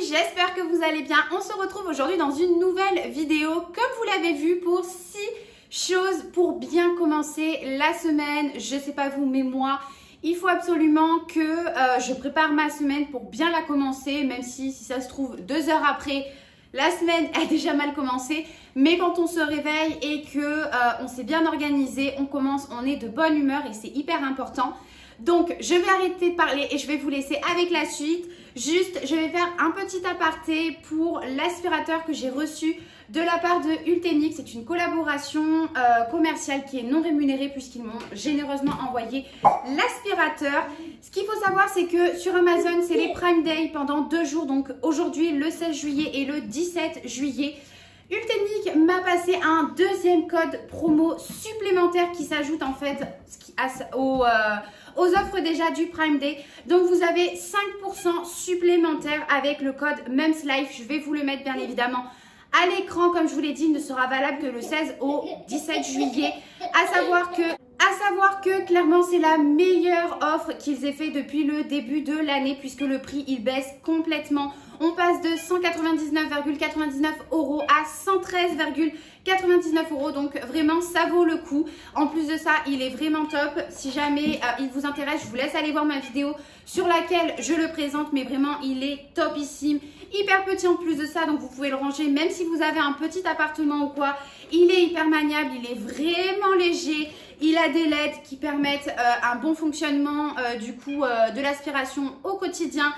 j'espère que vous allez bien. On se retrouve aujourd'hui dans une nouvelle vidéo, comme vous l'avez vu, pour 6 choses pour bien commencer la semaine. Je sais pas vous, mais moi, il faut absolument que je prépare ma semaine pour bien la commencer, même si ça se trouve 2 heures après, la semaine a déjà mal commencé. Mais quand on se réveille et que on s'est bien organisé, on commence, on est de bonne humeur et c'est hyper important. Donc, je vais arrêter de parler et je vais vous laisser avec la suite. Juste, je vais faire un petit aparté pour l'aspirateur que j'ai reçu de la part de Ultenix. C'est une collaboration commerciale qui est non rémunérée puisqu'ils m'ont généreusement envoyé l'aspirateur. Ce qu'il faut savoir, c'est que sur Amazon, c'est les Prime Day pendant 2 jours. Donc, aujourd'hui, le 16 juillet et le 17 juillet. Ultenix m'a passé un deuxième code promo supplémentaire qui s'ajoute en fait aux offres déjà du Prime Day. Donc vous avez 5% supplémentaire avec le code MEMSLIFE. Je vais vous le mettre bien évidemment à l'écran. Comme je vous l'ai dit, il ne sera valable que le 16 au 17 juillet. À savoir que clairement c'est la meilleure offre qu'ils aient fait depuis le début de l'année puisque le prix il baisse complètement. On passe de 199,99 € à 113,99 €. Donc vraiment ça vaut le coup. En plus de ça, il est vraiment top. Si jamais il vous intéresse, je vous laisse aller voir ma vidéo sur laquelle je le présente. Mais vraiment il est topissime. Hyper petit en plus de ça, donc vous pouvez le ranger même si vous avez un petit appartement ou quoi. Il est hyper maniable, il est vraiment léger. Il a des LED qui permettent un bon fonctionnement de l'aspiration au quotidien.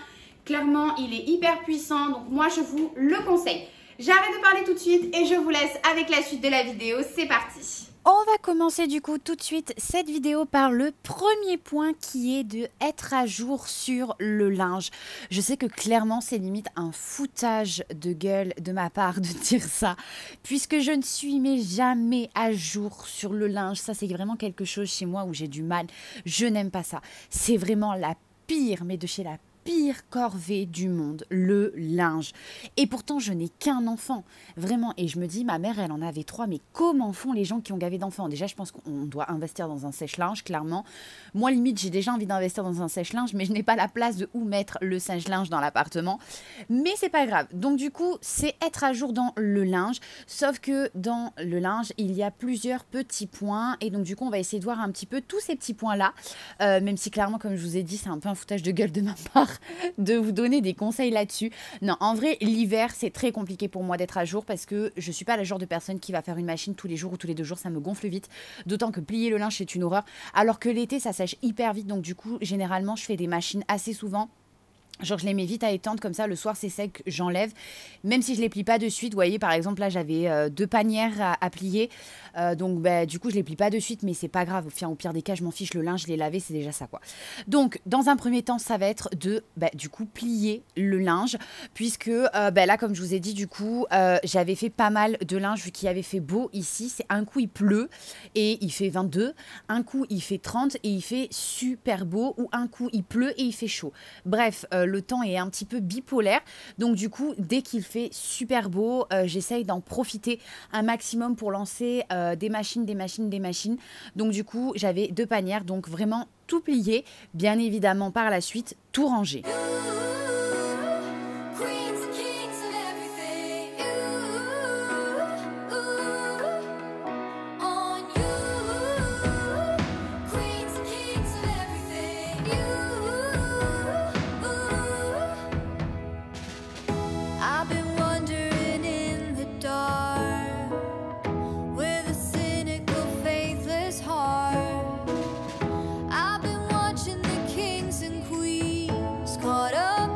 Clairement, il est hyper puissant, donc moi je vous le conseille. J'arrête de parler tout de suite et je vous laisse avec la suite de la vidéo. C'est parti! On va commencer du coup tout de suite cette vidéo par le premier point qui est de être à jour sur le linge. Je sais que clairement c'est limite un foutage de gueule de ma part de dire ça puisque je ne suis mais jamais à jour sur le linge. Ça c'est vraiment quelque chose chez moi où j'ai du mal. Je n'aime pas ça. C'est vraiment la pire, mais de chez la pire corvée du monde, le linge. Et pourtant, je n'ai qu'un enfant, vraiment. Et je me dis, ma mère, elle en avait 3, mais comment font les gens qui ont gavé d'enfants? Déjà, je pense qu'on doit investir dans un sèche-linge, clairement. Moi, limite, j'ai déjà envie d'investir dans un sèche-linge, mais je n'ai pas la place de où mettre le sèche-linge dans l'appartement. Mais c'est pas grave. Donc, du coup, c'est être à jour dans le linge. Sauf que dans le linge, il y a plusieurs petits points. Et donc, du coup, on va essayer de voir un petit peu tous ces petits points-là. Même si, clairement, comme je vous ai dit, c'est un peu un foutage de gueule de ma part de vous donner des conseils là-dessus. Non, en vrai, l'hiver, c'est très compliqué pour moi d'être à jour parce que je suis pas le genre de personne qui va faire une machine tous les jours ou tous les 2 jours, ça me gonfle vite. D'autant que plier le linge, c'est une horreur. Alors que l'été, ça sèche hyper vite. Donc du coup, généralement, je fais des machines assez souvent. Genre je les mets vite à étendre comme ça, le soir c'est sec, j'enlève. Même si je les plie pas de suite, vous voyez par exemple là j'avais 2 panières à plier. Donc bah, du coup je les plie pas de suite mais c'est pas grave. Au pire des cas je m'en fiche, le linge je l'ai lavé, c'est déjà ça quoi. Donc dans un premier temps ça va être de du coup plier le linge. Puisque là comme je vous ai dit du coup j'avais fait pas mal de linge vu qu'il avait fait beau ici. C'est un coup il pleut et il fait 22. Un coup il fait 30 et il fait super beau. Ou un coup il pleut et il fait chaud. Bref, le temps est un petit peu bipolaire. Donc du coup, dès qu'il fait super beau, j'essaye d'en profiter un maximum pour lancer des machines. Donc du coup, j'avais 2 panières. Donc vraiment tout plié. Bien évidemment, par la suite, tout rangé. Caught up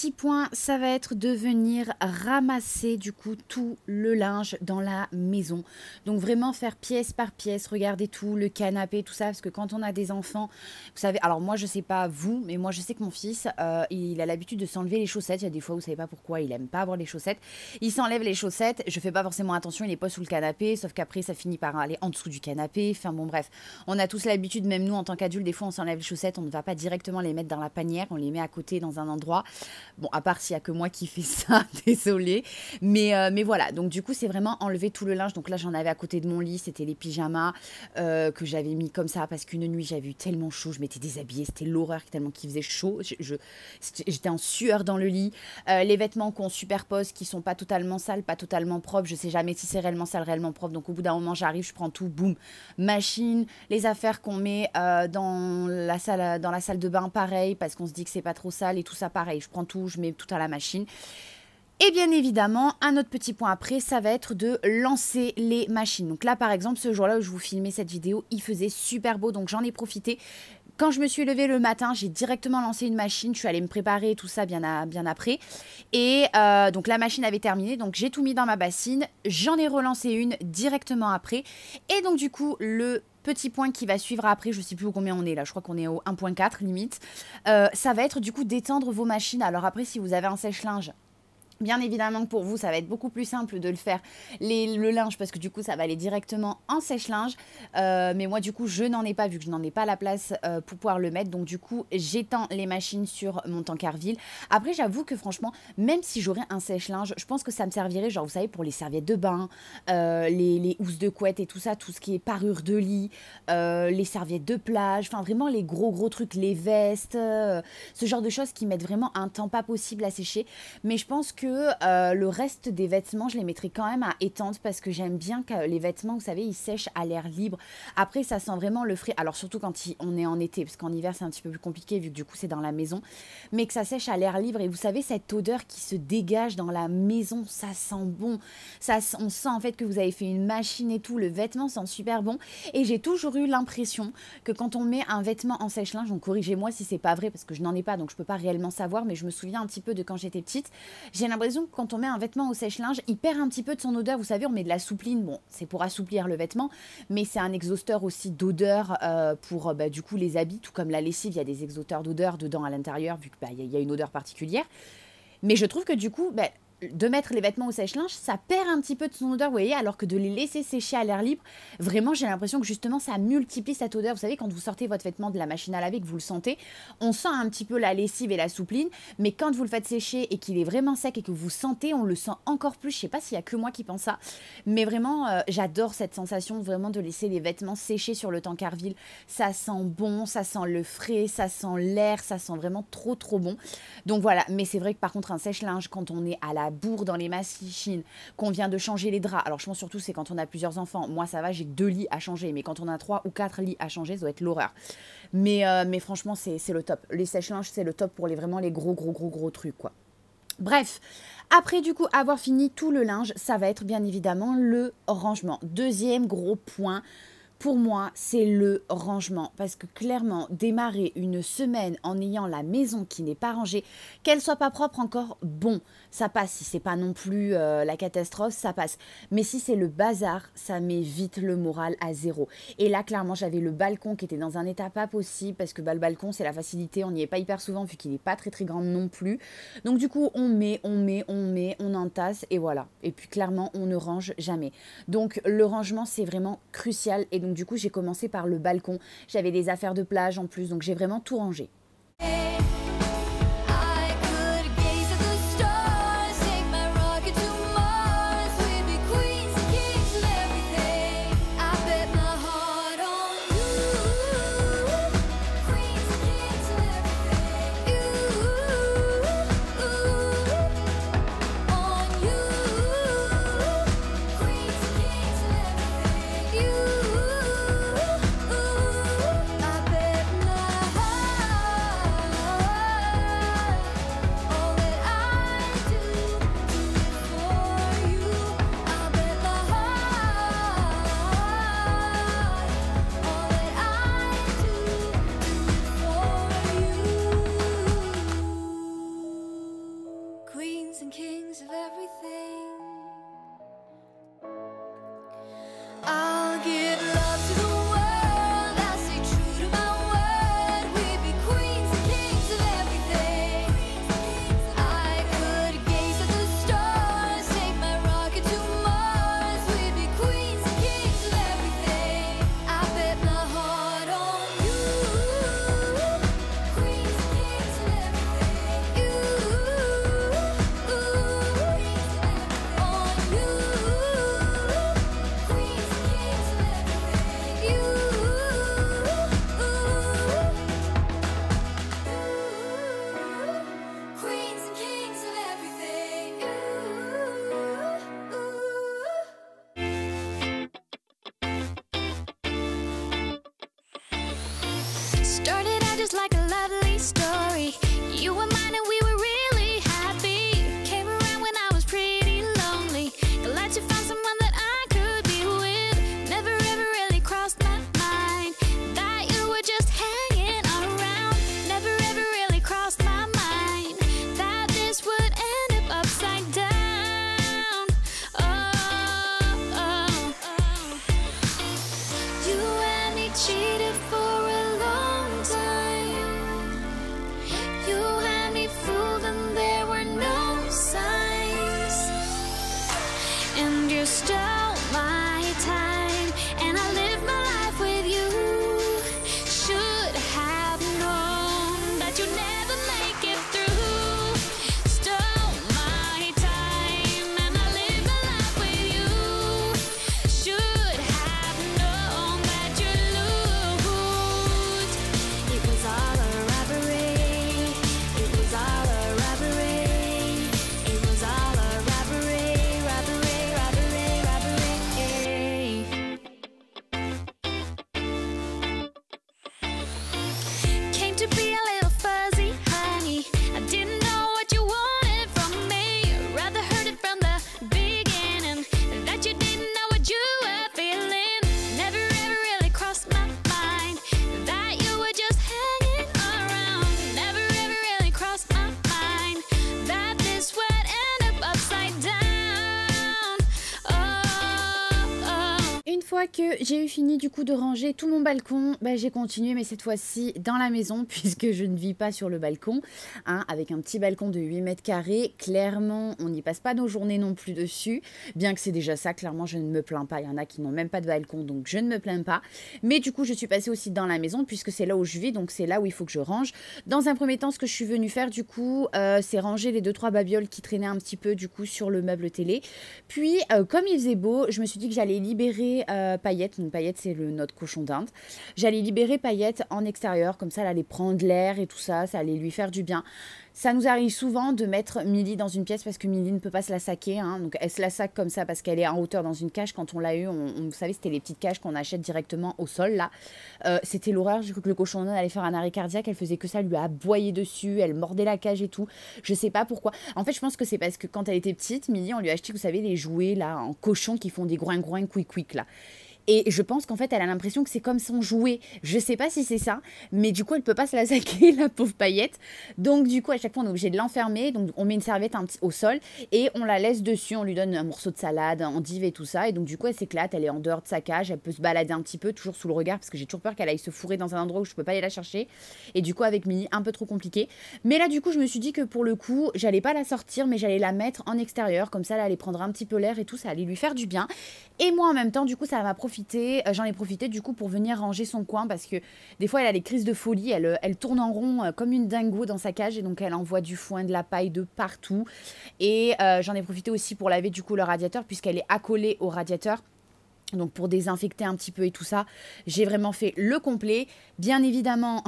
petit point, ça va être de venir ramasser du coup tout le linge dans la maison. Donc vraiment faire pièce par pièce, regarder tout, le canapé, tout ça, parce que quand on a des enfants, vous savez, alors moi je sais pas vous, mais moi je sais que mon fils, il a l'habitude de s'enlever les chaussettes. Il y a des fois, vous savez pas pourquoi, il aime pas avoir les chaussettes. Il s'enlève les chaussettes, je fais pas forcément attention, il est pas sous le canapé, sauf qu'après ça finit par aller en dessous du canapé. Enfin bon bref, on a tous l'habitude, même nous en tant qu'adultes, des fois on s'enlève les chaussettes, on ne va pas directement les mettre dans la panière, on les met à côté dans un endroit. Bon, à part s'il y a que moi qui fais ça, désolée. Mais voilà, donc du coup, c'est vraiment enlever tout le linge. Donc là, j'en avais à côté de mon lit, c'était les pyjamas que j'avais mis comme ça parce qu'une nuit, j'avais eu tellement chaud, je m'étais déshabillée, c'était l'horreur tellement qu'il faisait chaud. J'étais en sueur dans le lit. Les vêtements qu'on superpose, qui sont pas totalement sales, pas totalement propres, je sais jamais si c'est réellement sale, réellement propre. Donc au bout d'un moment, j'arrive, je prends tout, boum, machine, les affaires qu'on met dans la salle de bain, pareil, parce qu'on se dit que c'est pas trop sale et tout ça, pareil. Je prends tout, je mets tout à la machine. Et bien évidemment, un autre petit point après, ça va être de lancer les machines. Donc là, par exemple, ce jour-là où je vous filmais cette vidéo, il faisait super beau, donc j'en ai profité. Quand je me suis levée le matin, j'ai directement lancé une machine. Je suis allée me préparer et tout ça bien après. Et donc la machine avait terminé. Donc j'ai tout mis dans ma bassine. J'en ai relancé une directement après. Et donc du coup, le petit point qui va suivre après, je ne sais plus combien on est là. Je crois qu'on est au 1.4 limite. Ça va être du coup d'étendre vos machines. Alors après, si vous avez un sèche-linge, bien évidemment que pour vous, ça va être beaucoup plus simple de le faire le linge parce que du coup, ça va aller directement en sèche-linge. Mais moi, du coup, je n'en ai pas vu que je n'en ai pas la place pour pouvoir le mettre. Donc, du coup, j'étends les machines sur mon tankerville. Après, j'avoue que franchement, même si j'aurais un sèche-linge, je pense que ça me servirait, genre, vous savez, pour les serviettes de bain, les housses de couette et tout ça, tout ce qui est parure de lit, les serviettes de plage, enfin, vraiment les gros trucs, les vestes, ce genre de choses qui mettent vraiment un temps pas possible à sécher. Mais je pense que le reste des vêtements, je les mettrai quand même à étendre parce que j'aime bien que les vêtements, vous savez, ils sèchent à l'air libre. Après, ça sent vraiment le frais. Alors, surtout quand on est en été, parce qu'en hiver, c'est un petit peu plus compliqué vu que du coup, c'est dans la maison. Mais que ça sèche à l'air libre. Et vous savez, cette odeur qui se dégage dans la maison, ça sent bon. On sent en fait que vous avez fait une machine et tout. Le vêtement sent super bon. Et j'ai toujours eu l'impression que quand on met un vêtement en sèche-linge, donc corrigez-moi si c'est pas vrai parce que je n'en ai pas, donc je peux pas réellement savoir. Mais je me souviens un petit peu de quand j'étais petite. J'ai l'impression que quand on met un vêtement au sèche-linge, il perd un petit peu de son odeur. Vous savez, on met de la soupline. Bon, c'est pour assouplir le vêtement, mais c'est un exhausteur aussi d'odeur pour du coup les habits. Tout comme la lessive, il y a des exhausteurs d'odeur dedans à l'intérieur, vu qu'il y a une odeur particulière. Mais je trouve que du coup, de mettre les vêtements au sèche-linge, ça perd un petit peu de son odeur, vous voyez, alors que de les laisser sécher à l'air libre, vraiment, j'ai l'impression que justement, ça multiplie cette odeur. Vous savez, quand vous sortez votre vêtement de la machine à laver, que vous le sentez, on sent un petit peu la lessive et la soupline, mais quand vous le faites sécher et qu'il est vraiment sec et que vous sentez, on le sent encore plus. Je sais pas s'il y a que moi qui pense ça, mais vraiment, j'adore cette sensation vraiment de laisser les vêtements sécher sur le tankerville. Ça sent bon, ça sent le frais, ça sent l'air, ça sent vraiment trop bon. Donc voilà, mais c'est vrai que par contre, un sèche-linge, quand on est à la bourre dans les machines, qu'on vient de changer les draps. Alors je pense surtout c'est quand on a plusieurs enfants. Moi ça va, j'ai que 2 lits à changer, mais quand on a 3 ou 4 lits à changer, ça doit être l'horreur. Mais franchement c'est le top. Les sèche-linges c'est le top pour vraiment les gros trucs quoi. Bref, après du coup avoir fini tout le linge, ça va être bien évidemment le rangement. Deuxième gros point. Pour moi, c'est le rangement parce que clairement, démarrer une semaine en ayant la maison qui n'est pas rangée, qu'elle soit pas propre encore, bon, ça passe. Si c'est pas non plus la catastrophe, ça passe. Mais si c'est le bazar, ça met vite le moral à zéro. Et là, clairement, j'avais le balcon qui était dans un état pas possible parce que le balcon, c'est la facilité. On n'y est pas hyper souvent vu qu'il n'est pas très grand non plus. Donc du coup, on entasse et voilà. Et puis clairement, on ne range jamais. Donc le rangement, c'est vraiment crucial. Et donc du coup, j'ai commencé par le balcon. J'avais des affaires de plage en plus, donc j'ai vraiment tout rangé. fois que j'ai eu fini du coup de ranger tout mon balcon, bah, j'ai continué mais cette fois-ci dans la maison puisque je ne vis pas sur le balcon, hein, avec un petit balcon de 8 mètres carrés. Clairement, on n'y passe pas nos journées non plus dessus, bien que c'est déjà ça, clairement je ne me plains pas. Il y en a qui n'ont même pas de balcon donc je ne me plains pas. Mais du coup je suis passée aussi dans la maison puisque c'est là où je vis, donc c'est là où il faut que je range. Dans un premier temps, ce que je suis venue faire du coup, c'est ranger les 2-3 babioles qui traînaient un petit peu du coup sur le meuble télé. Puis comme il faisait beau, je me suis dit que j'allais libérer Paillette. Donc Paillette c'est notre cochon d'Inde. J'allais libérer Paillette en extérieur, comme ça elle allait prendre l'air et tout ça, ça allait lui faire du bien. Ça nous arrive souvent de mettre Milly dans une pièce parce que Milly ne peut pas se la saquer, hein. Donc elle se la saque comme ça parce qu'elle est en hauteur dans une cage. Quand on l'a eu, vous savez, c'était les petites cages qu'on achète directement au sol là. C'était l'horreur, j'ai cru que le cochon d'Inde allait faire un arrêt cardiaque. Elle faisait que ça, elle lui a aboyé dessus, elle mordait la cage et tout. Je sais pas pourquoi. En fait, je pense que c'est parce que quand elle était petite, Milly, on lui a acheté, vous savez, les jouets là en cochon qui font des groin-groin, quick-quick là. Et je pense qu'en fait, elle a l'impression que c'est comme son jouet. Je sais pas si c'est ça, mais du coup, elle peut pas se la saquer, la pauvre Paillette. Donc, du coup, à chaque fois, on est obligé de l'enfermer. Donc, on met une serviette au sol et on la laisse dessus. On lui donne un morceau de salade, endive et tout ça. Et donc, du coup, elle s'éclate. Elle est en dehors de sa cage. Elle peut se balader un petit peu, toujours sous le regard, parce que j'ai toujours peur qu'elle aille se fourrer dans un endroit où je peux pas aller la chercher. Et du coup, avec Milly, un peu trop compliqué. Mais là, du coup, je me suis dit que pour le coup, j'allais pas la sortir, mais j'allais la mettre en extérieur. Comme ça, elle allait prendre un petit peu l'air et tout. Ça allait lui faire du bien. Et moi, en même temps, du coup, ça m'a profité. J'en ai profité, du coup, pour venir ranger son coin parce que des fois, elle a des crises de folie. Elle tourne en rond comme une dingo dans sa cage et donc elle envoie du foin, de la paille de partout. Et j'en ai profité aussi pour laver, du coup, le radiateur puisqu'elle est accolée au radiateur. Donc, pour désinfecter un petit peu et tout ça, j'ai vraiment fait le complet. Bien évidemment,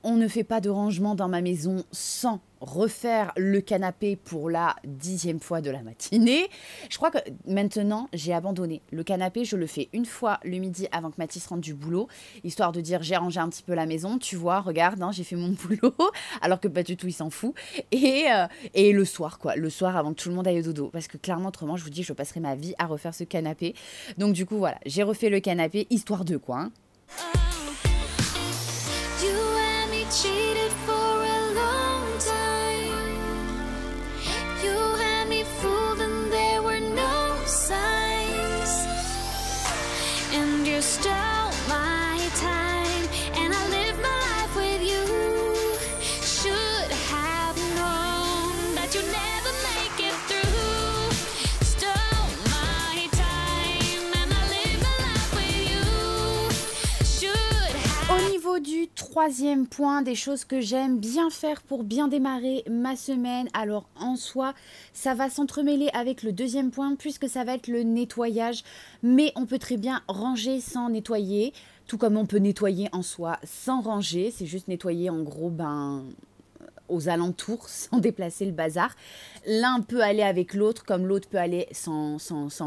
on ne fait pas de rangement dans ma maison sans refaire le canapé pour la 10e fois de la matinée. Je crois que maintenant, j'ai abandonné. Le canapé, je le fais une fois le midi avant que Mathis rentre du boulot, histoire de dire j'ai rangé un petit peu la maison. Tu vois, regarde, hein, j'ai fait mon boulot, alors que pas du tout, il s'en fout. Et le soir, quoi. Le soir, avant que tout le monde aille au dodo. Parce que clairement, autrement, je vous dis, je passerai ma vie à refaire ce canapé. Donc du coup, voilà, j'ai refait le canapé, histoire de quoi, hein. Cheated for a long time. You had me fooled and there were no signs. And you stole my time and I lived my life with you. Should have known that you'd never make it through. Stole my time and I lived my life with you. Should have. Au niveau du troisième point, des choses que j'aime bien faire pour bien démarrer ma semaine. Alors en soi, ça va s'entremêler avec le deuxième point puisque ça va être le nettoyage. Mais on peut très bien ranger sans nettoyer, tout comme on peut nettoyer en soi sans ranger. C'est juste nettoyer en gros aux alentours sans déplacer le bazar. L'un peut aller avec l'autre comme l'autre peut aller sans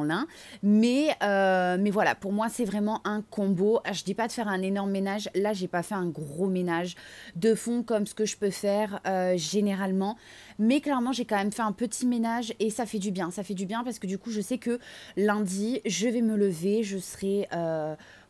l'un. Mais voilà, pour moi, c'est vraiment un combo. Je dis pas de faire un énorme ménage. Là, j'ai pas fait un gros ménage de fond comme ce que je peux faire généralement. Mais clairement, j'ai quand même fait un petit ménage et ça fait du bien. Ça fait du bien parce que du coup, je sais que lundi, je vais me lever, je serai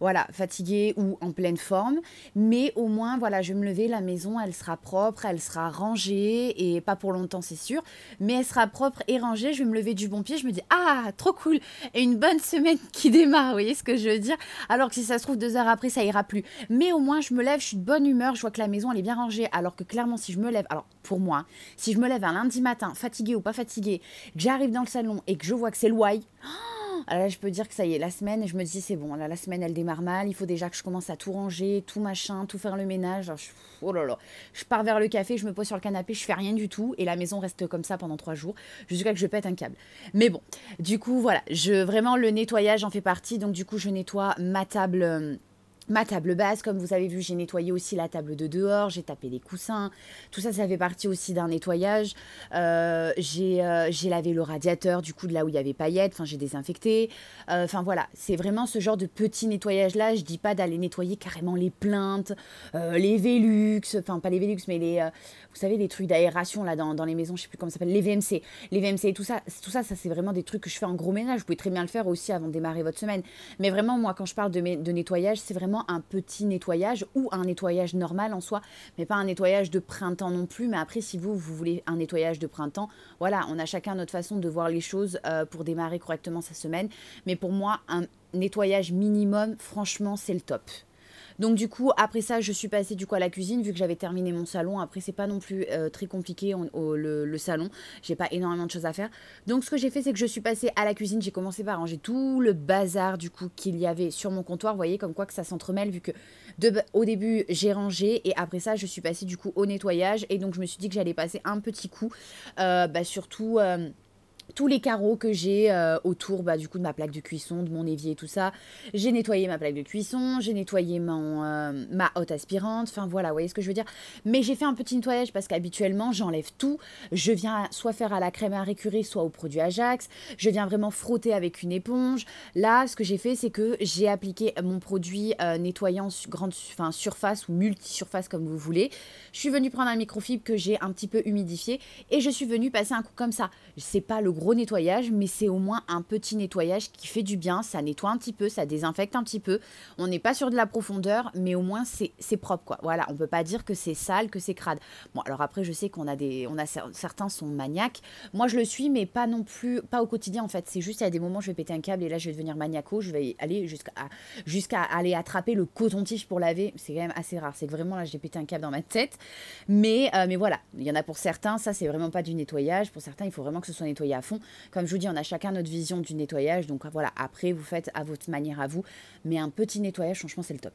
voilà, fatiguée ou en pleine forme. Mais au moins, voilà, je vais me lever, la maison, elle sera propre, elle sera rangée et pas pour longtemps, c'est sûr. Mais elle sera propre et rangée. Je vais me lever du bon pied. Je me dis, ah, trop cool. Et une bonne semaine qui démarre, vous voyez ce que je veux dire? Alors que si ça se trouve 2 heures après, ça ira plus. Mais au moins, je me lève, je suis de bonne humeur, je vois que la maison, elle est bien rangée. Alors que clairement, si je me lève, alors pour moi, si je me lève un lundi matin, fatiguée ou pas fatiguée, que j'arrive dans le salon et que je vois que c'est le why, alors là, je peux dire que ça y est, la semaine, je me dis, c'est bon, là, la semaine, elle démarre mal. Il faut déjà que je commence à tout ranger, tout machin, tout faire le ménage. Alors, oh là là, je pars vers le café, je me pose sur le canapé, je fais rien du tout. Et la maison reste comme ça pendant 3 jours, jusqu'à que je pète un câble. Mais bon, du coup, voilà, vraiment, le nettoyage en fait partie. Donc, du coup, je nettoie ma table basse, comme vous avez vu, j'ai nettoyé aussi la table de dehors, j'ai tapé les coussins, tout ça, ça fait partie aussi d'un nettoyage. J'ai lavé le radiateur, du coup, de là où il y avait paillettes, enfin, j'ai désinfecté. Enfin, voilà, c'est vraiment ce genre de petit nettoyage-là. Je dis pas d'aller nettoyer carrément les plinthes, les Velux, enfin, pas les Velux, mais vous savez, les trucs d'aération, là, dans les maisons, je sais plus comment ça s'appelle, les VMC. Les VMC et tout ça, ça c'est vraiment des trucs que je fais en gros ménage. Vous pouvez très bien le faire aussi avant de démarrer votre semaine. Mais vraiment, moi, quand je parle de nettoyage, c'est vraiment un petit nettoyage ou un nettoyage normal en soi, mais pas un nettoyage de printemps non plus. Mais après, si vous voulez un nettoyage de printemps, voilà, on a chacun notre façon de voir les choses pour démarrer correctement sa semaine. Mais pour moi, nettoyage minimum, franchement, c'est le top. Donc du coup, après ça, je suis passée du coup à la cuisine, vu que j'avais terminé mon salon. Après, c'est pas non plus très compliqué le salon. J'ai pas énormément de choses à faire. Donc ce que j'ai fait, c'est que je suis passée à la cuisine. J'ai commencé par ranger tout le bazar du coup qu'il y avait sur mon comptoir. Vous voyez comme quoi que ça s'entremêle, vu que au début, j'ai rangé et après ça, je suis passée du coup au nettoyage. Et donc je me suis dit que j'allais passer un petit coup, surtout... tous les carreaux que j'ai autour du coup de ma plaque de cuisson, de mon évier et tout ça. J'ai nettoyé ma plaque de cuisson, j'ai nettoyé ma hotte aspirante, enfin voilà, vous voyez ce que je veux dire. Mais j'ai fait un petit nettoyage parce qu'habituellement, j'enlève tout. Je viens soit faire à la crème à récurer, soit au produit Ajax. Je viens vraiment frotter avec une éponge. Là, ce que j'ai fait, c'est que j'ai appliqué mon produit nettoyant grande surface ou multi-surface comme vous voulez. Je suis venue prendre un microfibre que j'ai un petit peu humidifié et je suis venue passer un coup comme ça. C'est pas le gros nettoyage, mais c'est au moins un petit nettoyage qui fait du bien. Ça nettoie un petit peu, ça désinfecte un petit peu. On n'est pas sur de la profondeur, mais au moins c'est propre, quoi. Voilà, on peut pas dire que c'est sale, que c'est crade. Bon, alors après, je sais certains sont maniaques. Moi, je le suis, mais pas non plus, pas au quotidien en fait. C'est juste, il y a des moments, je vais péter un câble et là, je vais devenir maniaco. Je vais aller jusqu'à aller attraper le coton-tige pour laver. C'est quand même assez rare. C'est que vraiment là, j'ai pété un câble dans ma tête. Mais voilà, il y en a pour certains, ça, c'est vraiment pas du nettoyage. Pour certains, il faut vraiment que ce soit nettoyé à fond. Comme je vous dis, on a chacun notre vision du nettoyage. Donc voilà, après, vous faites à votre manière à vous. Mais un petit nettoyage, franchement, c'est le top.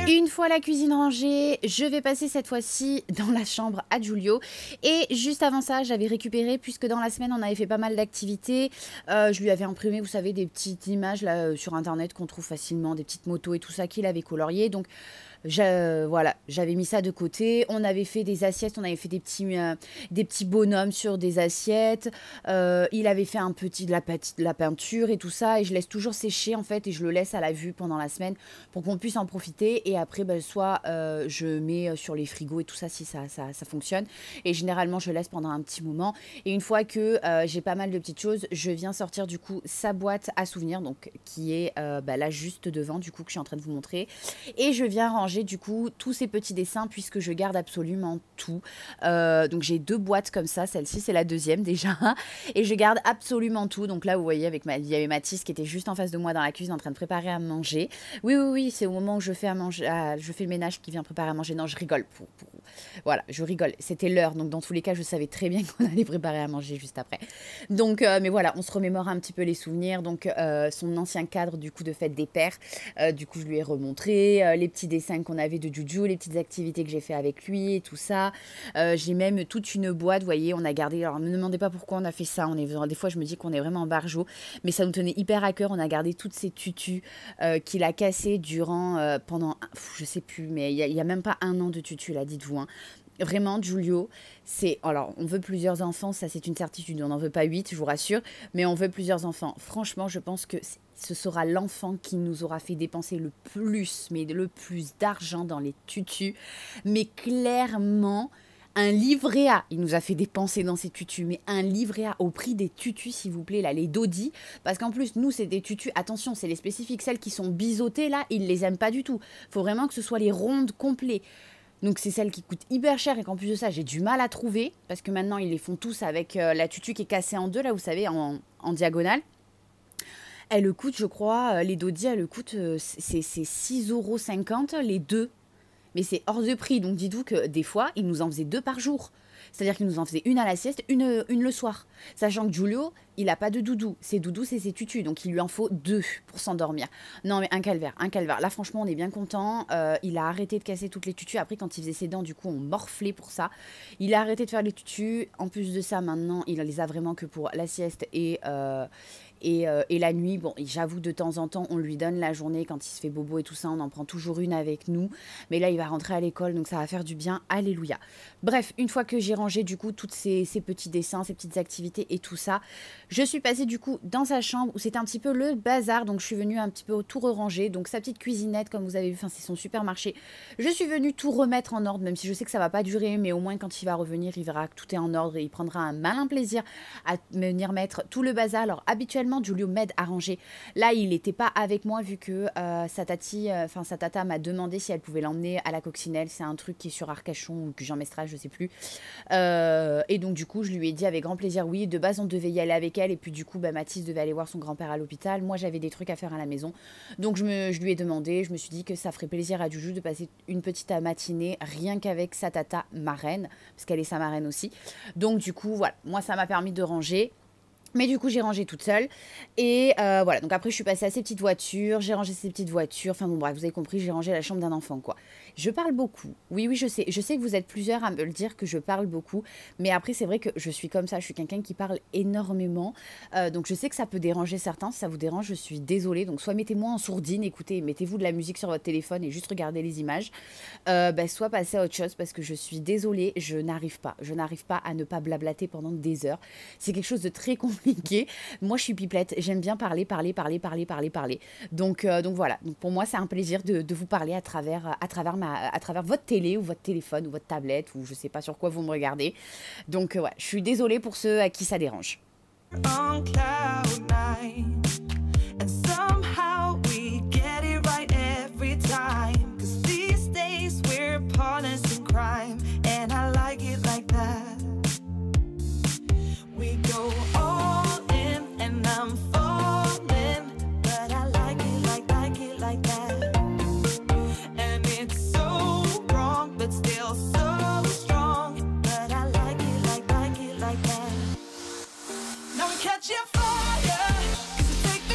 Une fois la cuisine rangée, je vais passer cette fois-ci dans la chambre à Giulio. Et juste avant ça, j'avais récupéré, puisque dans la semaine, on avait fait pas mal d'activités. Je lui avais imprimé, vous savez, des petites images là sur Internet qu'on trouve facilement, des petites motos et tout ça qu'il avait coloriées. Donc, voilà, j'avais mis ça de côté. On avait fait des assiettes, on avait fait des petits bonhommes sur des assiettes. Il avait fait de la peinture et tout ça. Et je laisse toujours sécher en fait et je le laisse à la vue pendant la semaine pour qu'on puisse en profiter. Et après, soit je mets sur les frigos et tout ça si ça fonctionne. Et généralement, je laisse pendant un petit moment. Et une fois que j'ai pas mal de petites choses, je viens sortir du coup sa boîte à souvenirs, donc qui est là juste devant du coup que je suis en train de vous montrer. Et je viens ranger rangé du coup tous ces petits dessins puisque je garde absolument tout. Donc j'ai 2 boîtes comme ça, celle-ci c'est la deuxième déjà. Et je garde absolument tout. Donc là vous voyez il y avait Mathis qui était juste en face de moi dans la cuisine en train de préparer à manger. Oui, c'est au moment où je fais à manger, je fais le ménage qui vient préparer à manger. Non, je rigole. Voilà, je rigole. C'était l'heure, donc dans tous les cas, je savais très bien qu'on allait préparer à manger juste après. Donc, mais voilà, on se remémore un petit peu les souvenirs. Donc, son ancien cadre du coup de fête des pères. Du coup, je lui ai remontré les petits dessins qu'on avait de Juju, les petites activités que j'ai fait avec lui et tout ça. J'ai même toute une boîte, vous voyez, on a gardé. Alors, ne me demandez pas pourquoi on a fait ça. Des fois, je me dis qu'on est vraiment barjot, mais ça nous tenait hyper à cœur. On a gardé toutes ces tutus qu'il a cassées durant pendant, je sais plus, mais il y a même pas 1 an de tutu là, dites-vous. Hein. Vraiment, Giulio, alors, on veut plusieurs enfants, ça c'est une certitude, on n'en veut pas 8, je vous rassure, mais on veut plusieurs enfants. Franchement, je pense que ce sera l'enfant qui nous aura fait dépenser le plus d'argent dans les tutus. Mais clairement, un livret A, il nous a fait dépenser dans ces tutus, mais un livret A au prix des tutus, s'il vous plaît, là, les Dodi. Parce qu'en plus, nous, c'est des tutus, attention, c'est les spécifiques, celles qui sont biseautées, là, ils les aiment pas du tout. Faut vraiment que ce soit les rondes complets. Donc c'est celle qui coûte hyper cher et qu'en plus de ça j'ai du mal à trouver parce que maintenant ils les font tous avec la tutu qui est cassée en 2 là, vous savez, en diagonale. Elle coûte, je crois, les Dodi, elle coûte, c'est 6,50 € les 2. Mais c'est hors de prix, donc dites-vous que des fois ils nous en faisaient 2 par jour. C'est-à-dire qu'il nous en faisait une à la sieste, une le soir. Sachant que Giulio, il n'a pas de doudou. Ses doudous, c'est ses tutus. Donc, il lui en faut 2 pour s'endormir. Non, mais un calvaire. Là, franchement, on est bien content. Il a arrêté de casser toutes les tutus. Après, quand il faisait ses dents, du coup, on morflait pour ça. Il a arrêté de faire les tutus. En plus de ça, maintenant, il les a vraiment que pour la sieste et la nuit. Bon, j'avoue, de temps en temps, on lui donne la journée quand il se fait bobo et tout ça. On en prend toujours une avec nous. Mais là, il va rentrer à l'école, donc ça va faire du bien. Alléluia. Bref, une fois que j'ai rangé, du coup, toutes ces petits dessins, ces petites activités et tout ça, je suis passée, du coup, dans sa chambre où c'était un petit peu le bazar. Donc, je suis venue un petit peu tout ranger. Donc, sa petite cuisinette, comme vous avez vu, enfin, c'est son supermarché. Je suis venue tout remettre en ordre, même si je sais que ça va pas durer. Mais au moins, quand il va revenir, il verra que tout est en ordre et il prendra un malin plaisir à venir mettre tout le bazar. Alors, habituellement, Giulio m'aide à ranger. Là, il n'était pas avec moi vu que sa tata m'a demandé si elle pouvait l'emmener à la coccinelle. C'est un truc qui est sur Arcachon ou Gujan-Mestral, je sais plus. Et donc, du coup, je lui ai dit avec grand plaisir, oui, de base, on devait y aller avec elle. Et puis, du coup, Mathis devait aller voir son grand-père à l'hôpital. Moi, j'avais des trucs à faire à la maison. Donc, je lui ai demandé, je me suis dit que ça ferait plaisir à Juju de passer une petite matinée rien qu'avec sa tata marraine, parce qu'elle est sa marraine aussi. Donc, du coup, voilà, moi, ça m'a permis de ranger. Mais du coup, j'ai rangé toute seule. Et voilà, donc après, je suis passée à ces petites voitures. J'ai rangé ces petites voitures. Enfin bon, bref, vous avez compris, j'ai rangé la chambre d'un enfant, quoi. Je parle beaucoup. Oui, je sais. Je sais que vous êtes plusieurs à me le dire que je parle beaucoup. Mais après, c'est vrai que je suis comme ça. Je suis quelqu'un qui parle énormément. Donc, je sais que ça peut déranger certains. Si ça vous dérange, je suis désolée. Donc, soit mettez-moi en sourdine, écoutez, mettez-vous de la musique sur votre téléphone et juste regardez les images. Soit passez à autre chose parce que je suis désolée. Je n'arrive pas. Je n'arrive pas à ne pas blablater pendant des heures. C'est quelque chose de très compliqué. Moi, je suis pipelette. J'aime bien parler. Donc voilà. Donc pour moi, c'est un plaisir de vous parler à travers votre télé ou votre téléphone ou votre tablette ou je sais pas sur quoi vous me regardez. Donc ouais, je suis désolée pour ceux à qui ça dérange. On cloud nine, and somehow we get it right every time. 'Cause these days we're partners in crime, and I like it like that. We go all in, and I'm falling, but I like it like that. And it's so wrong, but still so strong, but I like it like that. Now we catch your fire, 'cause you take me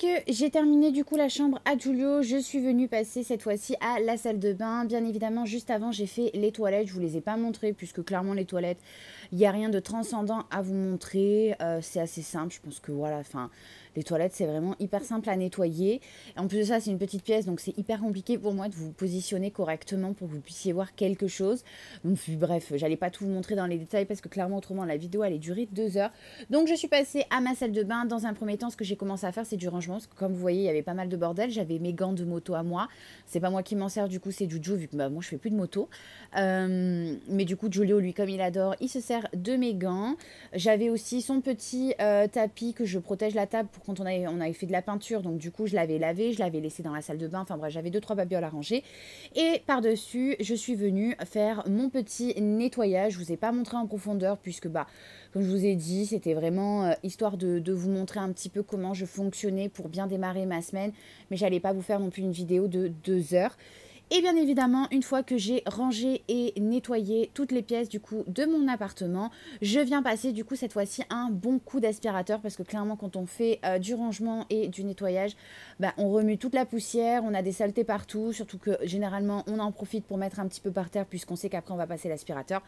que j'ai terminé du coup la chambre à Giulio, je suis venue passer cette fois-ci à la salle de bain. Bien évidemment, juste avant, j'ai fait les toilettes. Je vous les ai pas montrées puisque clairement les toilettes, il n'y a rien de transcendant à vous montrer. C'est assez simple, je pense que voilà, enfin... Les toilettes, c'est vraiment hyper simple à nettoyer. Et en plus de ça, c'est une petite pièce, donc c'est hyper compliqué pour moi de vous positionner correctement pour que vous puissiez voir quelque chose. Donc bref, j'allais pas tout vous montrer dans les détails parce que clairement, autrement, la vidéo allait durer 2 heures. Donc je suis passée à ma salle de bain. Dans un premier temps, ce que j'ai commencé à faire, c'est du rangement. Parce que comme vous voyez, il y avait pas mal de bordel. J'avais mes gants de moto à moi. C'est pas moi qui m'en sers, du coup, c'est Juju, vu que bah, moi, je fais plus de moto. Mais du coup, Giulio, lui, comme il adore, il se sert de mes gants. J'avais aussi son petit tapis que je protège la table pour quand on avait fait de la peinture, donc du coup je l'avais lavé, je l'avais laissé dans la salle de bain, enfin bref, j'avais 2-3 babioles à ranger. Et par-dessus, je suis venue faire mon petit nettoyage. Je vous ai pas montré en profondeur puisque, bah, comme je vous ai dit, c'était vraiment histoire de vous montrer un petit peu comment je fonctionnais pour bien démarrer ma semaine, mais j'allais pas vous faire non plus une vidéo de 2 heures. Et bien évidemment, une fois que j'ai rangé et nettoyé toutes les pièces du coup de mon appartement, je viens passer du coup cette fois-ci un bon coup d'aspirateur parce que clairement quand on fait du rangement et du nettoyage, bah, on remue toute la poussière, on a des saletés partout, surtout que généralement on en profite pour mettre un petit peu par terre puisqu'on sait qu'après on va passer l'aspirateur.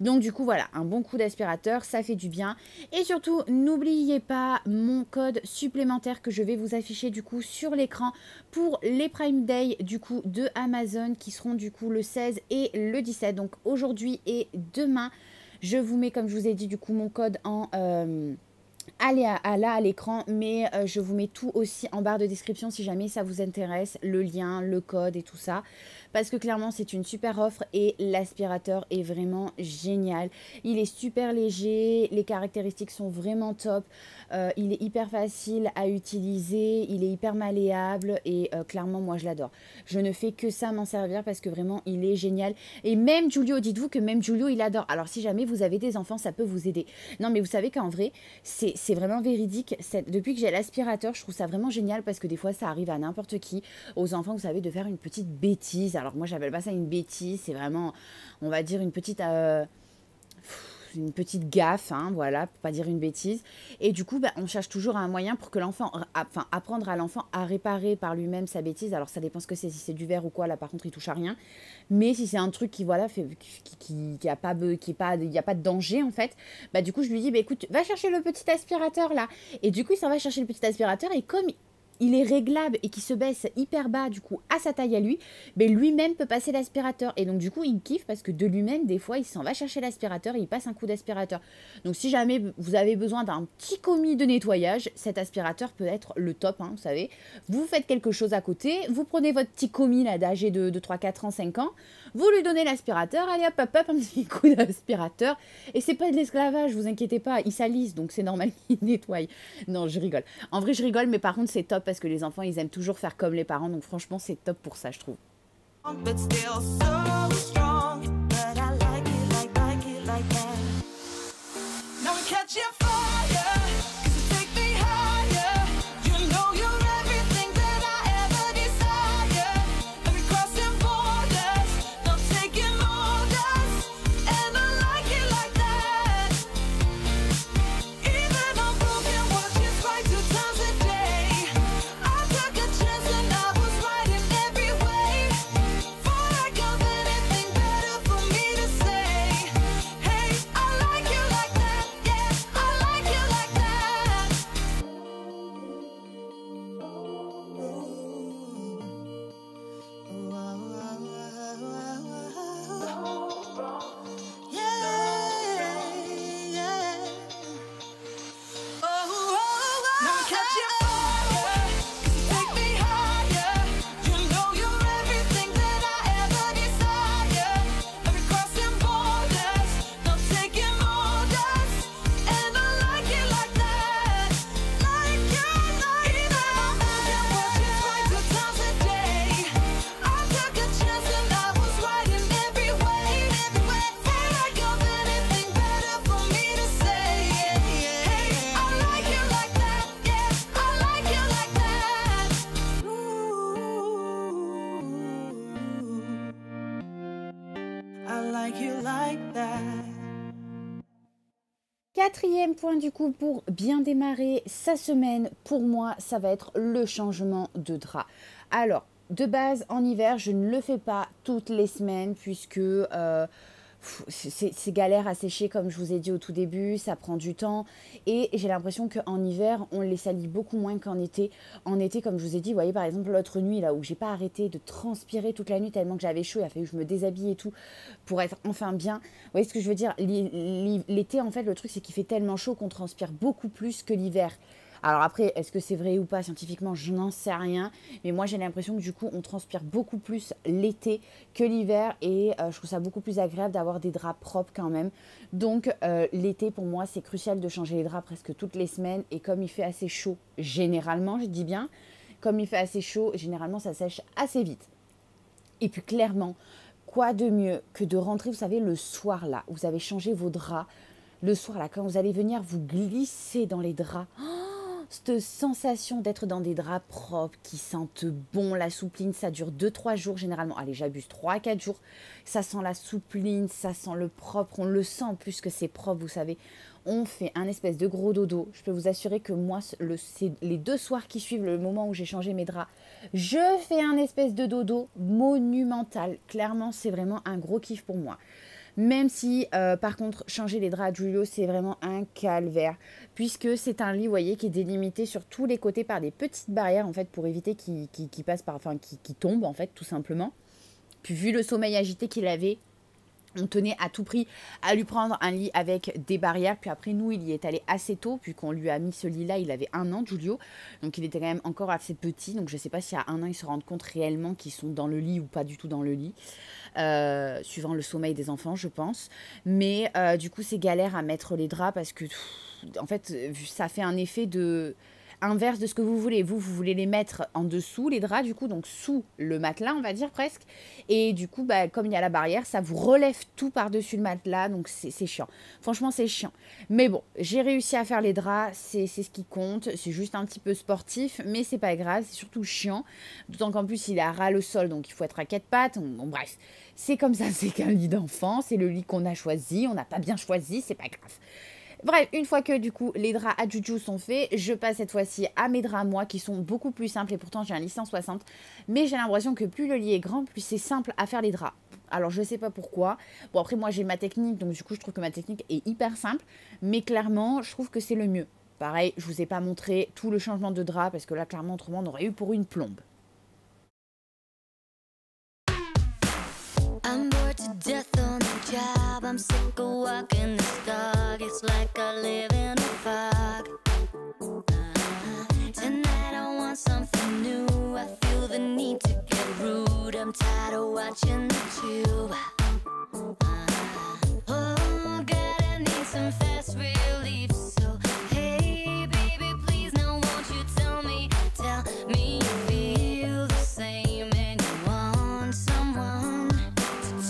Donc du coup voilà, un bon coup d'aspirateur, ça fait du bien. Et surtout, n'oubliez pas mon code supplémentaire que je vais vous afficher du coup sur l'écran pour les Prime Day du coup de Amazon qui seront du coup le 16 et le 17. Donc aujourd'hui et demain, je vous mets comme je vous ai dit du coup mon code en... là à l'écran, mais je vous mets tout aussi en barre de description si jamais ça vous intéresse, le lien, le code et tout ça, parce que clairement c'est une super offre et l'aspirateur est vraiment génial. Il est super léger, les caractéristiques sont vraiment top, il est hyper facile à utiliser, il est hyper malléable et clairement moi je l'adore. Je ne fais que ça m'en servir parce que vraiment il est génial. Et même Giulio, dites-vous que même Giulio il adore. Alors si jamais vous avez des enfants, ça peut vous aider. Non mais vous savez qu'en vrai, c'est vraiment véridique. Depuis que j'ai l'aspirateur, je trouve ça vraiment génial parce que des fois ça arrive à n'importe qui, aux enfants, vous savez, de faire une petite bêtise. Alors moi j'appelle pas ça une bêtise, c'est vraiment, on va dire, une petite gaffe, hein, voilà, pour pas dire une bêtise. Et du coup, bah, on cherche toujours un moyen pour que l'enfant, enfin, apprendre à l'enfant à réparer par lui-même sa bêtise. Alors, ça dépend ce que c'est, si c'est du verre ou quoi, là, par contre, il touche à rien. Mais si c'est un truc qui, voilà, qui a pas, il y a pas de danger, en fait, bah, du coup, je lui dis, bah, écoute, va chercher le petit aspirateur, là. Et du coup, il s'en va chercher le petit aspirateur, et comme il est réglable et qui se baisse hyper bas du coup à sa taille à lui, ben lui-même peut passer l'aspirateur. Et donc du coup il kiffe parce que de lui-même des fois il s'en va chercher l'aspirateur et il passe un coup d'aspirateur. Donc si jamais vous avez besoin d'un petit commis de nettoyage, cet aspirateur peut être le top, hein, vous savez. Vous faites quelque chose à côté, vous prenez votre petit commis là d'âgé de 3, 4 ans, 5 ans, vous lui donnez l'aspirateur, allez hop hop hop, un petit coup d'aspirateur. Et c'est pas de l'esclavage, vous inquiétez pas, il salisse donc c'est normal qu'il nettoie. Non, je rigole. En vrai je rigole, mais par contre c'est top parce que les enfants, ils aiment toujours faire comme les parents. Donc franchement, c'est top pour ça, je trouve. But still so strong. But I like it like that. Now we catching fire, 'cause you take me higher. You know you're everything that I ever desire. And we crossing borders, not taking orders. And I like it like that. Even on broken watches, right 2 times a day. I took a chance and I was right in every way. For I got anything better for me to say. Hey, I like you like that, yeah, I like you like that. Yeah, yeah. Now we catching fire, 'cause you take me higher. You know you're everything that I ever desire. And we crossing borders, not taking orders. And I like it like that. Like you like even that. Even watches right 2 times a day. I took a chance and I was right in every way. For I got anything better for me to say. Hey, I like you like that, yeah, I like you like that. I like you like that. 4e point du coup pour bien démarrer sa semaine, pour moi, ça va être le changement de drap. Alors, de base, en hiver, je ne le fais pas toutes les semaines puisque c'est galère à sécher comme je vous ai dit au tout début, ça prend du temps et j'ai l'impression qu'en hiver, on les salit beaucoup moins qu'en été. En été, comme je vous ai dit, vous voyez par exemple l'autre nuit là où j'ai pas arrêté de transpirer toute la nuit tellement que j'avais chaud, il a fallu que je me déshabille et tout pour être enfin bien. Vous voyez ce que je veux dire? L'été, en fait, le truc c'est qu'il fait tellement chaud qu'on transpire beaucoup plus que l'hiver. Alors après, est-ce que c'est vrai ou pas scientifiquement, je n'en sais rien. Mais moi, j'ai l'impression que du coup, on transpire beaucoup plus l'été que l'hiver. Et je trouve ça beaucoup plus agréable d'avoir des draps propres quand même. Donc l'été, pour moi, c'est crucial de changer les draps presque toutes les semaines. Et comme il fait assez chaud, généralement, je dis bien, comme il fait assez chaud, généralement, ça sèche assez vite. Et puis clairement, quoi de mieux que de rentrer, vous savez, le soir là, où vous avez changé vos draps. Le soir là, quand vous allez venir vous glisser dans les draps. Cette sensation d'être dans des draps propres qui sentent bon, la soupline, ça dure 2-3 jours généralement. Allez, j'abuse, 3-4 jours. Ça sent la soupline, ça sent le propre. On le sent en plus que c'est propre, vous savez. On fait un espèce de gros dodo. Je peux vous assurer que moi, c'est les 2 soirs qui suivent le moment où j'ai changé mes draps, je fais un espèce de dodo monumental. Clairement, c'est vraiment un gros kiff pour moi. Même si, par contre, changer les draps à Giulio, c'est vraiment un calvaire. Puisque c'est un lit, vous voyez, qui est délimité sur tous les côtés par des petites barrières, en fait, pour éviter qu'il passe par, enfin, qu'il tombe, en fait, tout simplement. Puis, vu le sommeil agité qu'il avait, on tenait à tout prix à lui prendre un lit avec des barrières. Puis après, nous, il y est allé assez tôt, puis qu'on lui a mis ce lit-là, il avait 1 an, Giulio. Donc, il était quand même encore assez petit. Donc, je ne sais pas si à 1 an, ils se rendent compte réellement qu'ils sont dans le lit ou pas du tout dans le lit. Suivant le sommeil des enfants, je pense. Mais du coup, c'est galère à mettre les draps parce que, en fait, ça fait un effet de inverse de ce que vous voulez. Vous voulez les mettre en dessous, les draps, du coup, donc sous le matelas, on va dire presque. Et du coup, bah, comme il y a la barrière, ça vous relève tout par-dessus le matelas, donc c'est chiant. Franchement, c'est chiant. Mais bon, j'ai réussi à faire les draps, c'est ce qui compte. C'est juste un petit peu sportif, mais c'est pas grave, c'est surtout chiant. D'autant qu'en plus, il est à ras le sol, donc il faut être à 4 pattes. Bon, bref, c'est comme ça, c'est qu'un lit d'enfant, c'est le lit qu'on a choisi, on n'a pas bien choisi, c'est pas grave. Bref, une fois que du coup les draps à Juju sont faits, je passe cette fois-ci à mes draps à moi qui sont beaucoup plus simples et pourtant j'ai un lit 160. Mais j'ai l'impression que plus le lit est grand, plus c'est simple à faire les draps. Alors je sais pas pourquoi. Bon après moi j'ai ma technique, donc du coup je trouve que ma technique est hyper simple. Mais clairement je trouve que c'est le mieux. Pareil, je vous ai pas montré tout le changement de drap parce que là clairement autrement on aurait eu pour une plombe. I'm bored to death on the job. I'm sick of walking this dog. It's like I live in a fog. Tonight I want something new. I feel the need to get rude. I'm tired of watching the tube. Oh, God, I need some fast relief. So, hey, baby, please, now won't you tell me you feel the same and you want someone.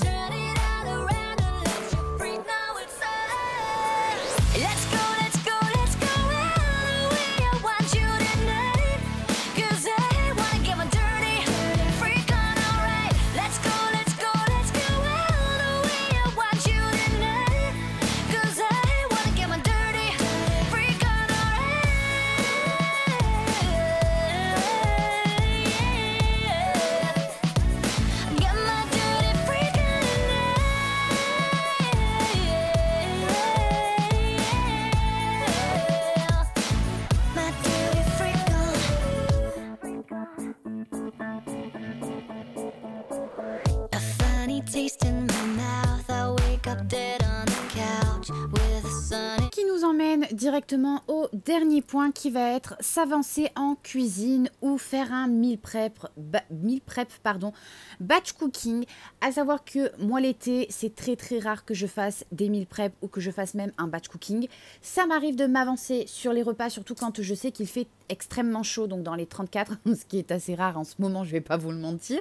Turn it all around and let you freak now it's on. Let's go, let's go, let's go all the way. I want you tonight. 'Cause I wanna get my dirty freak on alright. Let's go, let's go, let's go all the way. I want you tonight. 'Cause I wanna get my dirty freak on alright. Get my dirty freak on tonight. My dirty freak on. A funny taste in my mouth. I wake up dead on the couch with the sun. Qui nous emmène directement au dernier point qui va être s'avancer en cuisine ou faire un meal prep, batch cooking. À savoir que moi l'été, c'est très très rare que je fasse des meal prep ou que je fasse même un batch cooking. Ça m'arrive de m'avancer sur les repas, surtout quand je sais qu'il fait extrêmement chaud, donc dans les 34, ce qui est assez rare en ce moment, je vais pas vous le mentir.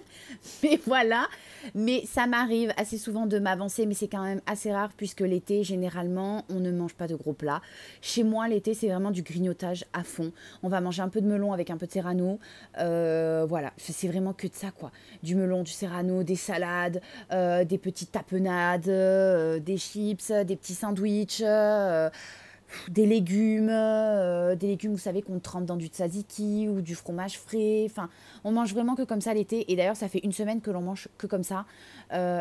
Mais voilà, mais ça m'arrive assez souvent de m'avancer, mais c'est quand même assez rare puisque l'été, généralement, on ne mange pas de gros plats. Chez moi, l'été, c'est vraiment du grignotage à fond. On va manger un peu de melon avec un peu de serrano. Voilà, c'est vraiment que de ça, quoi. Du melon, du serrano, des salades, des petites tapenades, des chips, des petits sandwichs. des légumes, vous savez, qu'on trempe dans du tzatziki ou du fromage frais. Enfin, on mange vraiment que comme ça l'été. Et d'ailleurs, ça fait une semaine que l'on mange que comme ça.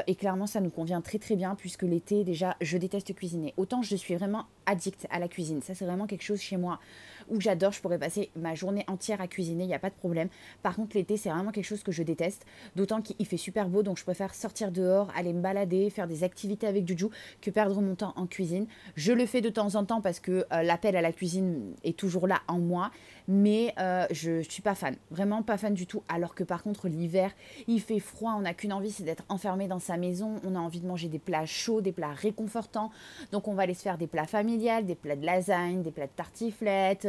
Et clairement, ça nous convient très très bien puisque l'été, déjà, je déteste cuisiner. Autant je suis vraiment addict à la cuisine. Ça, c'est vraiment quelque chose chez moi où j'adore. Je pourrais passer ma journée entière à cuisiner, il n'y a pas de problème. Par contre, l'été, c'est vraiment quelque chose que je déteste. D'autant qu'il fait super beau, donc je préfère sortir dehors, aller me balader, faire des activités avec Juju que perdre mon temps en cuisine. Je le fais de temps en temps parce que l'appel à la cuisine est toujours là en moi, mais je suis pas fan, vraiment pas fan du tout. Alors que par contre, l'hiver, il fait froid, on n'a qu'une envie, c'est d'être enfermé dans sa maison. On a envie de manger des plats chauds, des plats réconfortants. Donc on va aller se faire des plats familiales, des plats de lasagne, des plats de tartiflette,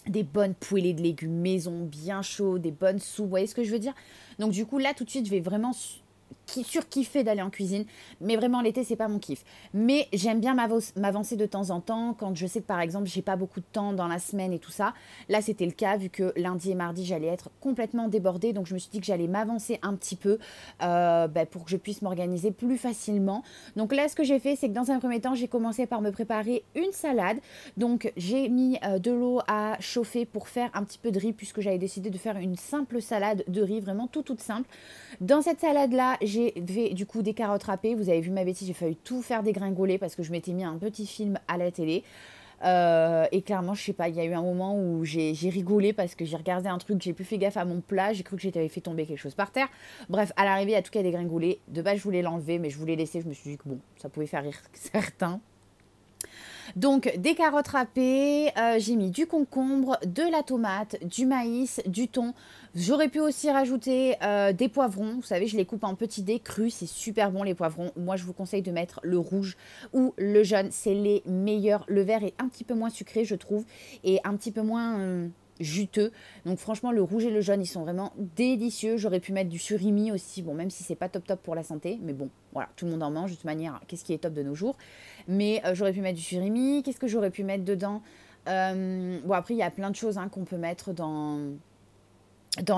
des bonnes poêlées de légumes maison bien chauds, des bonnes soupes, vous voyez ce que je veux dire? Donc du coup là tout de suite je vais vraiment surkiffer d'aller en cuisine, mais vraiment l'été c'est pas mon kiff. Mais j'aime bien m'avancer de temps en temps quand je sais que par exemple j'ai pas beaucoup de temps dans la semaine et tout ça. Là c'était le cas vu que lundi et mardi j'allais être complètement débordée, donc je me suis dit que j'allais m'avancer un petit peu pour que je puisse m'organiser plus facilement. Donc là ce que j'ai fait c'est que dans un premier temps j'ai commencé par me préparer une salade. Donc j'ai mis de l'eau à chauffer pour faire un petit peu de riz puisque j'avais décidé de faire une simple salade de riz, vraiment toute simple. Dans cette salade là j'ai fait du coup des carottes râpées. Vous avez vu ma bêtise, j'ai failli tout faire dégringoler parce que je m'étais mis un petit film à la télé. Et clairement, je sais pas, il y a eu un moment où j'ai rigolé parce que j'ai regardé un truc, j'ai plus fait gaffe à mon plat, j'ai cru que j'avais fait tomber quelque chose par terre. Bref, à l'arrivée, il y a tout qui a dégringolé. De base, je voulais l'enlever, mais je voulais laisser. Je me suis dit que bon, ça pouvait faire rire certains. Donc des carottes râpées, j'ai mis du concombre, de la tomate, du maïs, du thon. J'aurais pu aussi rajouter des poivrons. Vous savez, je les coupe en petits dés crus. C'est super bon les poivrons. Moi, je vous conseille de mettre le rouge ou le jaune. C'est les meilleurs. Le vert est un petit peu moins sucré, je trouve, et un petit peu moins juteux. Donc franchement, le rouge et le jaune, ils sont vraiment délicieux. J'aurais pu mettre du surimi aussi. Bon, même si c'est pas top pour la santé. Mais bon, voilà, tout le monde en mange. De toute manière, qu'est-ce qui est top de nos jours? Mais j'aurais pu mettre du surimi. Qu'est-ce que j'aurais pu mettre dedans? Bon, après, il y a plein de choses qu'on peut mettre dans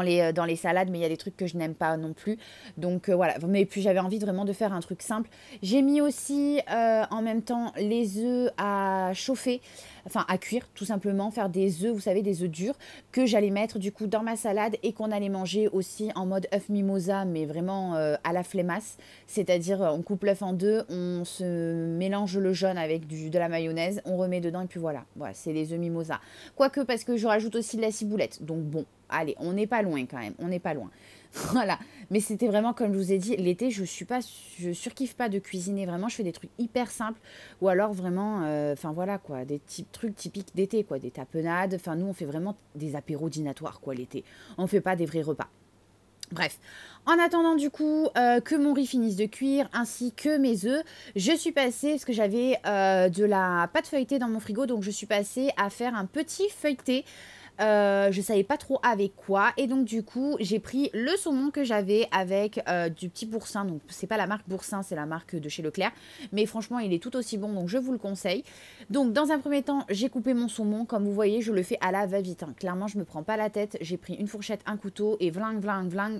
les salades, mais il y a des trucs que je n'aime pas non plus. Donc voilà, mais puis j'avais envie vraiment de faire un truc simple. J'ai mis aussi en même temps les œufs à chauffer, enfin à cuire tout simplement, faire des œufs, vous savez, des œufs durs que j'allais mettre du coup dans ma salade et qu'on allait manger aussi en mode œuf mimosa, mais vraiment à la flemmasse. C'est-à-dire on coupe l'œuf en deux, on se mélange le jaune avec de la mayonnaise, on remet dedans et puis voilà, c'est les œufs mimosa. Quoique parce que je rajoute aussi de la ciboulette, donc bon. Allez, on n'est pas loin quand même, on n'est pas loin. Voilà, mais c'était vraiment comme je vous ai dit, l'été, je surkiffe pas de cuisiner, vraiment, je fais des trucs hyper simples, ou alors vraiment, enfin voilà quoi, des trucs typiques d'été, quoi, des tapenades, enfin nous on fait vraiment des apéros dînatoires quoi l'été, on fait pas des vrais repas. Bref, en attendant du coup que mon riz finisse de cuire ainsi que mes œufs, je suis passée, parce que j'avais de la pâte feuilletée dans mon frigo, donc je suis passée à faire un petit feuilleté. Je savais pas trop avec quoi et donc du coup j'ai pris le saumon que j'avais avec du petit boursin. Donc c'est pas la marque Boursin, c'est la marque de chez Leclerc, mais franchement il est tout aussi bon, donc je vous le conseille. Donc dans un premier temps j'ai coupé mon saumon, comme vous voyez je le fais à la va-vite, clairement je me prends pas la tête. J'ai pris une fourchette, un couteau et vling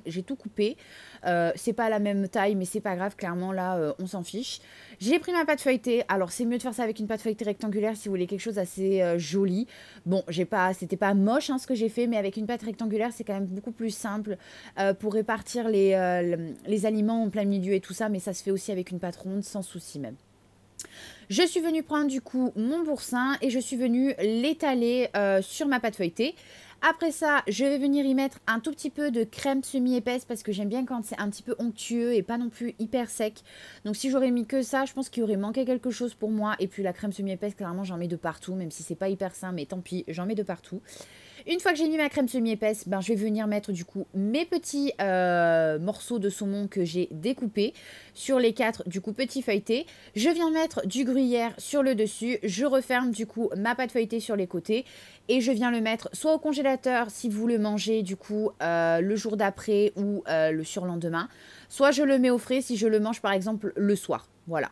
j'ai tout coupé. C'est pas la même taille mais c'est pas grave, clairement là on s'en fiche. J'ai pris ma pâte feuilletée. Alors c'est mieux de faire ça avec une pâte feuilletée rectangulaire si vous voulez quelque chose assez joli. Bon, c'était pas moche ce que j'ai fait, mais avec une pâte rectangulaire c'est quand même beaucoup plus simple pour répartir les aliments en plein milieu et tout ça, mais ça se fait aussi avec une pâte ronde sans souci même. Je suis venue prendre du coup mon boursin et je suis venue l'étaler sur ma pâte feuilletée. Après ça, je vais venir y mettre un tout petit peu de crème semi-épaisse parce que j'aime bien quand c'est un petit peu onctueux et pas non plus hyper sec. Donc si j'aurais mis que ça, je pense qu'il aurait manqué quelque chose pour moi. Et puis la crème semi-épaisse, clairement, j'en mets de partout, même si c'est pas hyper sain, mais tant pis, j'en mets de partout. Une fois que j'ai mis ma crème semi-épaisse, je vais venir mettre du coup mes petits morceaux de saumon que j'ai découpés sur les 4 du coup petits feuilletés. Je viens mettre du gruyère sur le dessus. Je referme du coup ma pâte feuilletée sur les côtés et je viens le mettre soit au congélateur si vous le mangez du coup le jour d'après ou le surlendemain. Soit je le mets au frais si je le mange par exemple le soir. Voilà.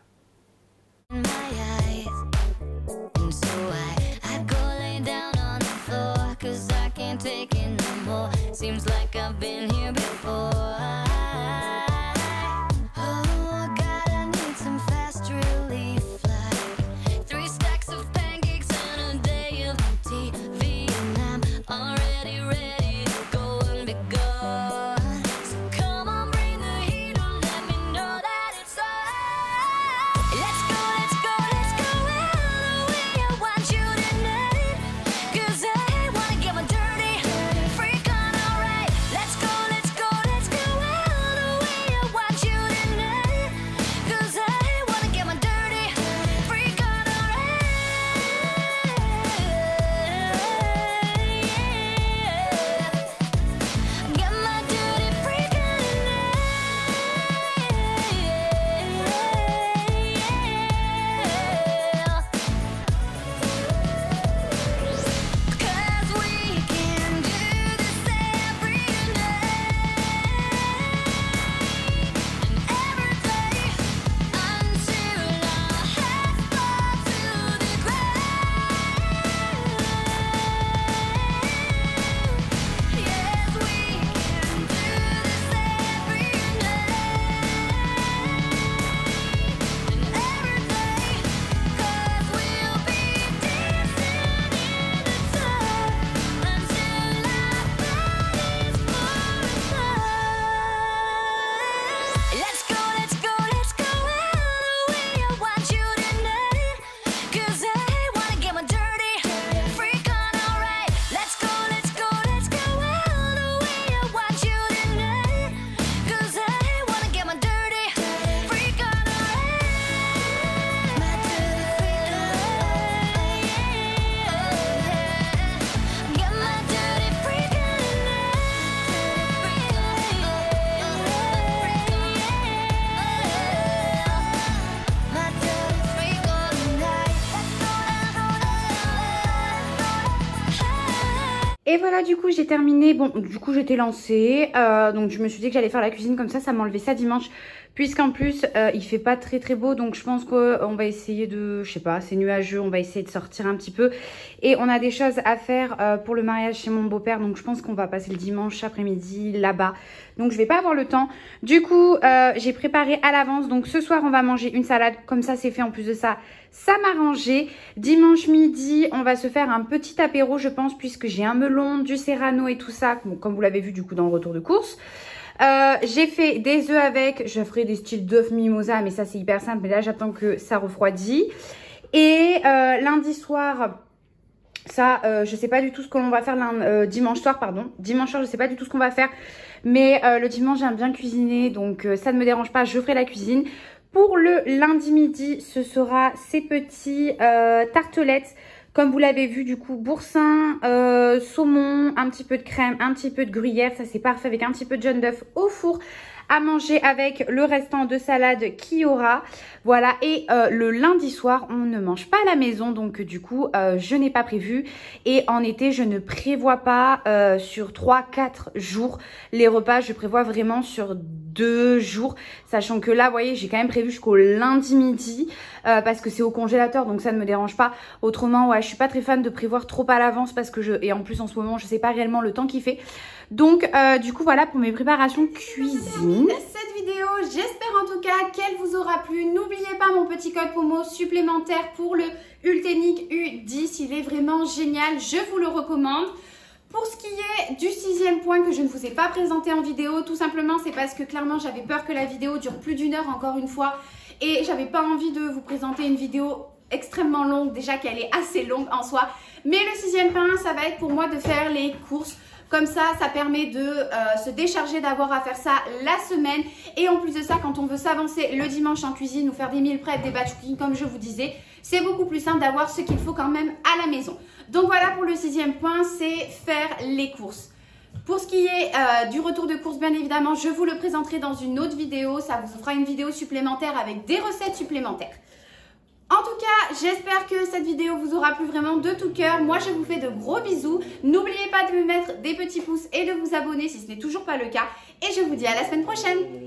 Seems like I've been here before. Oh God, I need some fast relief, like 3 stacks of pancakes Let's go, let's go, let's go all the way. I want you tonight, 'cause I wanna get my dirty freak on, alright. Let's go, let's go, let's go all the way. I want you tonight, 'cause I wanna get my dirty freak on, alright. My dirty freak on, get my dirty freak on Et voilà, du coup j'ai terminé. Bon, du coup j'étais lancée, donc je me suis dit que j'allais faire la cuisine comme ça m'enlevait ça dimanche, puisqu'en plus il fait pas très très beau, donc je pense qu'on va essayer de, je sais pas, c'est nuageux, on va essayer de sortir un petit peu, et on a des choses à faire pour le mariage chez mon beau-père, donc je pense qu'on va passer le dimanche après-midi là-bas, donc je vais pas avoir le temps. Du coup j'ai préparé à l'avance, donc ce soir on va manger une salade, comme ça c'est fait. En plus de ça, ça m'a arrangé. Dimanche midi on va se faire un petit apéro, je pense, puisque j'ai un melon, du serrano et tout ça, bon, comme vous l'avez vu du coup dans le retour de course. J'ai fait des œufs avec, je ferai des styles d'œufs mimosa, mais ça c'est hyper simple, mais là j'attends que ça refroidit. Et lundi soir, ça je sais pas du tout ce que l'on va faire dimanche soir, je sais pas du tout ce qu'on va faire, mais le dimanche j'aime bien cuisiner, donc ça ne me dérange pas, je ferai la cuisine. Pour le lundi midi, ce sera ces petits tartelettes. Comme vous l'avez vu, du coup, boursin, saumon, un petit peu de crème, un petit peu de gruyère. Ça, c'est parfait avec un petit peu de jaune d'œuf au four à manger avec le restant de salade qu'il y aura. Voilà, et le lundi soir, on ne mange pas à la maison. Donc, du coup, je n'ai pas prévu. Et en été, je ne prévois pas sur 3-4 jours les repas. Je prévois vraiment sur 2 jours. Sachant que là, vous voyez, j'ai quand même prévu jusqu'au lundi midi. Parce que c'est au congélateur, donc ça ne me dérange pas. Autrement, ouais, je suis pas très fan de prévoir trop à l'avance parce que et en plus en ce moment, je sais pas réellement le temps qu'il fait. Donc, du coup, voilà pour mes préparations cuisine. Cette vidéo, j'espère en tout cas qu'elle vous aura plu. N'oubliez pas mon petit code promo supplémentaire pour le Ultenic U10. Il est vraiment génial, je vous le recommande. Pour ce qui est du 6e point que je ne vous ai pas présenté en vidéo, tout simplement, c'est parce que clairement, j'avais peur que la vidéo dure plus d'1 heure encore une fois. Et j'avais pas envie de vous présenter une vidéo extrêmement longue, déjà qu'elle est assez longue en soi. Mais le 6e point, ça va être pour moi de faire les courses. Comme ça, ça permet de se décharger d'avoir à faire ça la semaine. Et en plus de ça, quand on veut s'avancer le dimanche en cuisine ou faire des meal prep, des batch cooking, comme je vous disais, c'est beaucoup plus simple d'avoir ce qu'il faut quand même à la maison. Donc voilà pour le 6e point, c'est faire les courses. Pour ce qui est du retour de course, bien évidemment, je vous le présenterai dans une autre vidéo. Ça vous fera une vidéo supplémentaire avec des recettes supplémentaires. En tout cas, j'espère que cette vidéo vous aura plu vraiment de tout cœur. Moi, je vous fais de gros bisous. N'oubliez pas de me mettre des petits pouces et de vous abonner si ce n'est toujours pas le cas. Et je vous dis à la semaine prochaine.